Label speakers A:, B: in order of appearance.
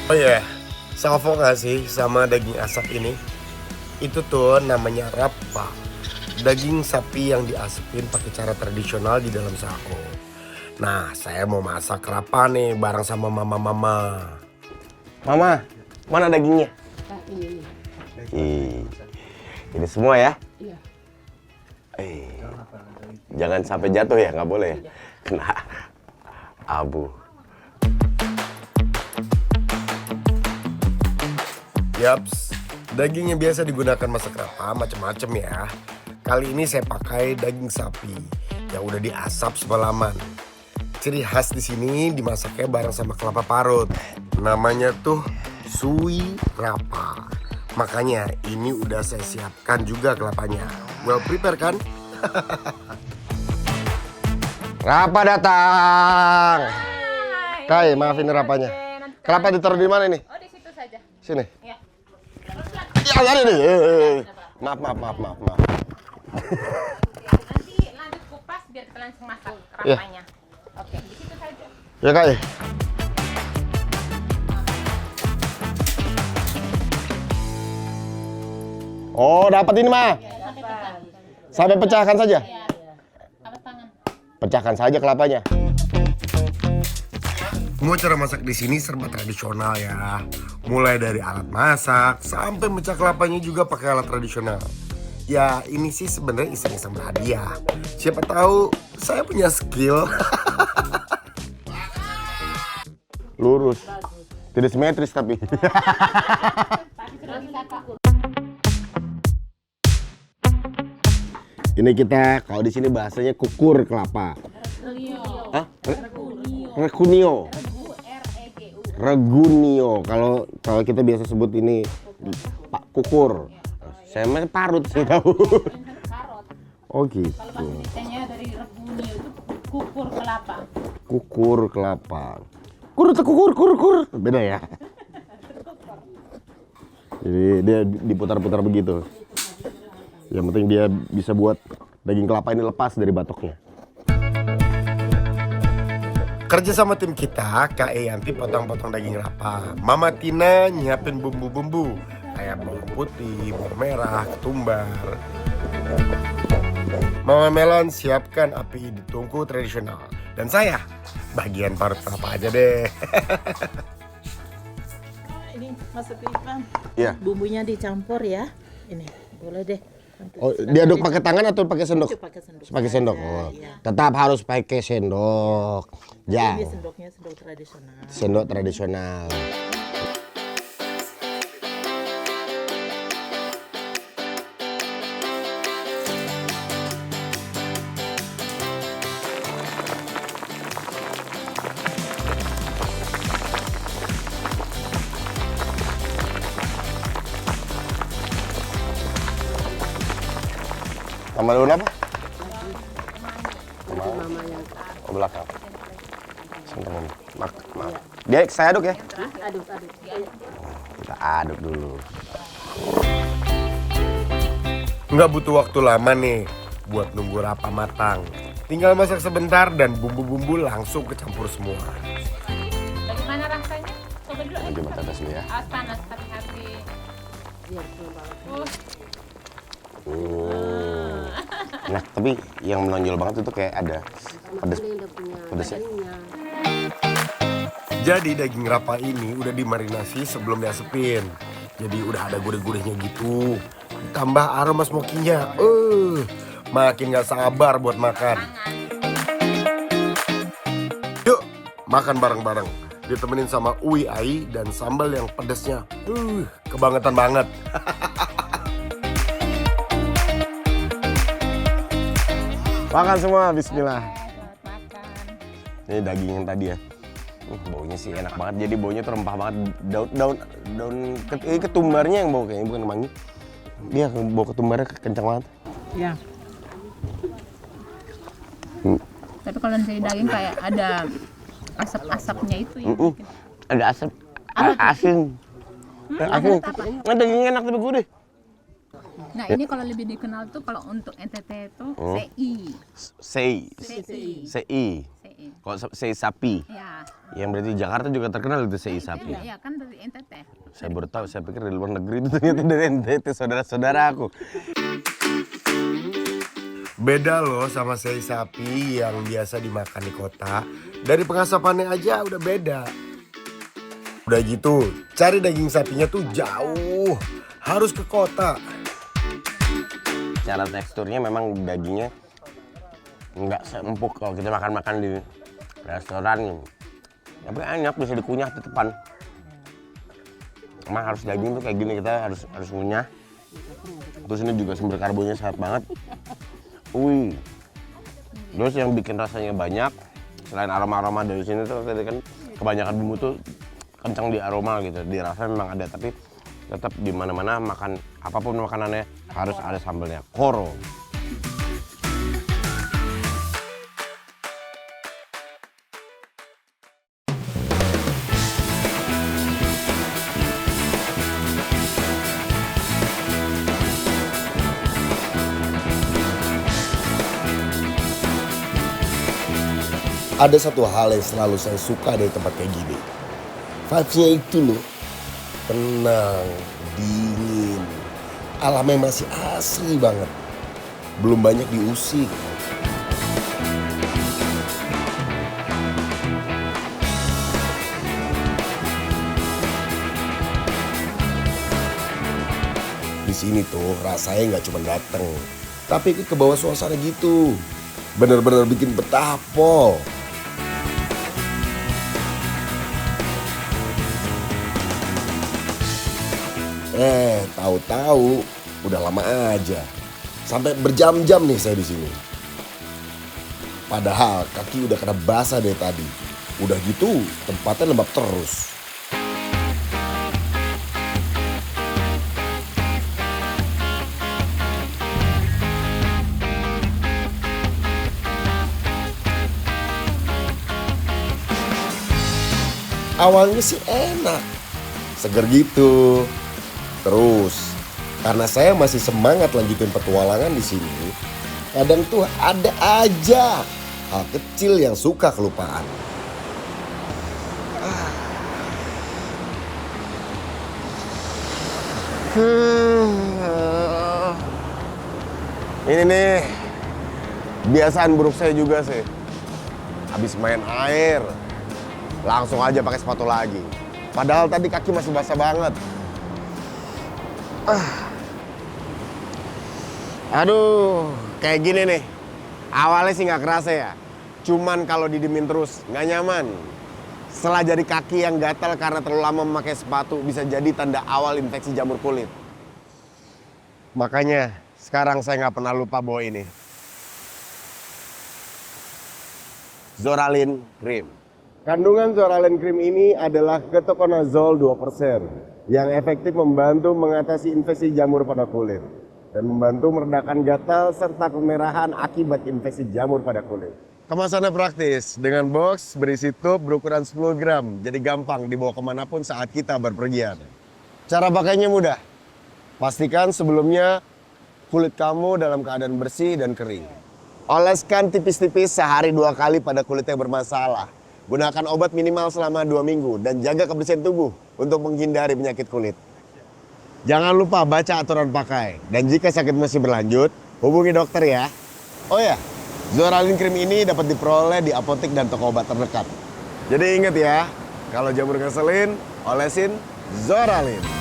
A: Oh iya, salvo nggak sih sama daging asap ini? Itu tuh namanya rapa. Daging sapi yang diasapin pakai cara tradisional di dalam sako. Nah, saya mau masak rapa nih bareng sama mama-mama. Mama, mana dagingnya? Ini semua ya?
B: Iya.
A: Jangan sampai jatuh ya, nggak boleh ya? Kena abu. Yaps, daging yang biasa digunakan masak rapa macam-macam ya. Kali ini saya pakai daging sapi yang udah diasap semalaman. Ciri khas di sini dimasaknya bareng sama kelapa parut. Namanya tuh sui rapa. Makanya ini udah saya siapkan juga kelapanya. Well prepare kan? Rapa datang. Kai, maafin rapanya. Kelapa ditaruh di mana ini?
B: Oh, di situ saja.
A: Sini.
B: Ya.
A: Ya, ada nih. Maaf.
B: Nanti lanjut kupas biar kita langsung masak rapanya. Oke, di situ saja.
A: Ya, Kai. Oh, dapat ini mah. Sampai pecahkan saja.
B: Apa tangan?
A: Pecahkan saja kelapanya. Semua cara masak di sini serba tradisional ya. Mulai dari alat masak sampai mecah kelapanya juga pakai alat tradisional. Ya ini sih sebenarnya iseng-iseng berhadiah. Siapa tahu saya punya skill. Lurus. Tidak simetris tapi. Ini kita kalau di sini bahasanya kukur kelapa. Hah? Regunio. Regunio. Kalau kita biasa sebut ini Pak Kukur. Saya mah parut sih tahu. Oh gitu.
B: Kalau bahasa Indonesianya dari rebunio itu kukur kelapa.
A: Kukur kelapa. Kukur. Beda ya. Jadi dia diputar-putar begitu. Yang penting dia bisa buat daging kelapa ini lepas dari batoknya. Kerja sama tim kita, Kak Yanti potong-potong daging rapa. Mama Tina nyiapin bumbu-bumbu kayak bawang putih, bawang merah, ketumbar. Mama Melon siapkan api di tungku tradisional. Dan saya bagian parut kelapa aja deh.
C: Ini masuk ke ikan.
A: Iya.
C: Bumbunya dicampur ya. Ini boleh deh.
A: Oh, diaduk pakai tangan atau pakai sendok?
C: Pakai sendok.
A: Pakai sendok.
C: aja,
A: Oh.
C: iya.
A: Tetap harus pakai sendok.
C: Ini
A: Ya.
C: sendoknya sendok tradisional.
A: Sendok tradisional. Tambah daun apa? Oh, belakang. Sebentar, Mama. Maaf. Dia saya aduk ya?
C: Aduk.
A: Kita aduk dulu. Nggak butuh waktu lama nih buat nunggu rapa matang. Tinggal masak sebentar dan bumbu-bumbu langsung kecampur semua.
B: Bagaimana rasanya? Coba dulu.
A: Coba tetes dulu ya.
B: Awas panas, hati-hati.
A: Nah, tapi yang menonjol banget itu kayak ada pedesnya. Jadi daging rapa ini udah dimarinasi sebelum diasepin. Jadi udah ada gurih-gurihnya gitu. Ditambah aroma smokinya. Makin gak sabar buat makan. Yuk, makan bareng-bareng. Ditemenin sama Uwi Ai dan sambal yang pedesnya. Kebangetan banget. Makan semua, bismillah. Ini daging yang tadi ya. Baunya sih enak banget. Jadi baunya tuh rempah banget. Daun ketumbarnya yang bau kayaknya, bukan kemangi. Dia bau ketumbarnya kencang banget.
C: Ya.
B: Tapi kalau dari daging kayak ada asap-asapnya itu ya.
A: Ada asap. Asin. Asin. Nah, dagingnya enak tapi gurih.
B: Nah ini kalau lebih dikenal tuh kalau untuk NTT itu CI.
A: Sei.
B: CI.
A: Sei.
B: CI.
A: Kalau sei sapi.
B: Ya.
A: Yang berarti Jakarta juga terkenal itu sei sapi.
B: Iya kan dari NTT.
A: Saya baru tahu, saya pikir dari luar negeri itu ternyata dari NTT, saudara-saudara aku. Beda loh sama sei sapi yang biasa dimakan di kota. Dari pengasapannya aja udah beda. Udah gitu, cari daging sapinya tuh jauh. Harus ke kota. Cara teksturnya memang dagingnya nggak seempuk kalau kita makan-makan di restoran. Tapi enak, bisa dikunyah di depan. Emang harus daging tuh kayak gini, kita harus ngunyah. Terus ini juga sumber karbonnya sehat banget. Wih. Terus yang bikin rasanya banyak, selain aroma-aroma dari sini tuh tadi kan kebanyakan bumbu tuh kencang di aroma gitu. Di rasa memang ada, tapi tetap di mana-mana makan apapun makanannya harus ada sambalnya. Koro. Ada satu hal yang selalu saya suka dari tempat kayak gini. Vibes-nya itu loh, tenang, dingin, alamnya masih asli banget. Belum banyak diusik. Di sini tuh rasanya nggak cuma dateng, tapi ikut ke bawah suasana gitu. Bener-bener bikin betah, Pol. Tahu-tahu udah lama aja. Sampai berjam-jam nih saya di sini. Padahal kaki udah kena basah dari tadi. Udah gitu tempatnya lembab terus. Awalnya sih enak, seger gitu. Terus, karena saya masih semangat lanjutin petualangan di sini, kadang tuh ada aja hal kecil yang suka kelupaan. Ini nih, kebiasaan buruk saya juga sih. Habis main air, langsung aja pakai sepatu lagi. Padahal tadi kaki masih basah banget. Aduh, kayak gini nih. Awalnya sih nggak kerasa ya. Cuman kalau didemin terus, nggak nyaman. Setelah jadi kaki yang gatal karena terlalu lama memakai sepatu, bisa jadi tanda awal infeksi jamur kulit. Makanya sekarang saya nggak pernah lupa bawa ini. Zoralin Cream. Kandungan Zoralin Cream ini adalah ketoconazole 2%. Yang efektif membantu mengatasi infeksi jamur pada kulit dan membantu meredakan gatal serta kemerahan akibat infeksi jamur pada kulit. Kemasannya praktis dengan box berisi tube berukuran 10 gram, jadi gampang dibawa kemanapun saat kita berpergian. Cara pakainya mudah. Pastikan sebelumnya kulit kamu dalam keadaan bersih dan kering. Oleskan tipis-tipis sehari 2 kali pada kulit yang bermasalah. Gunakan obat minimal selama 2 minggu dan jaga kebersihan tubuh untuk menghindari penyakit kulit. Jangan lupa baca aturan pakai. Dan jika sakit masih berlanjut, hubungi dokter ya. Oh ya, Zoralin Cream ini dapat diperoleh di apotek dan toko obat terdekat. Jadi ingat ya, kalau jamur ngeselin, olesin Zoralin.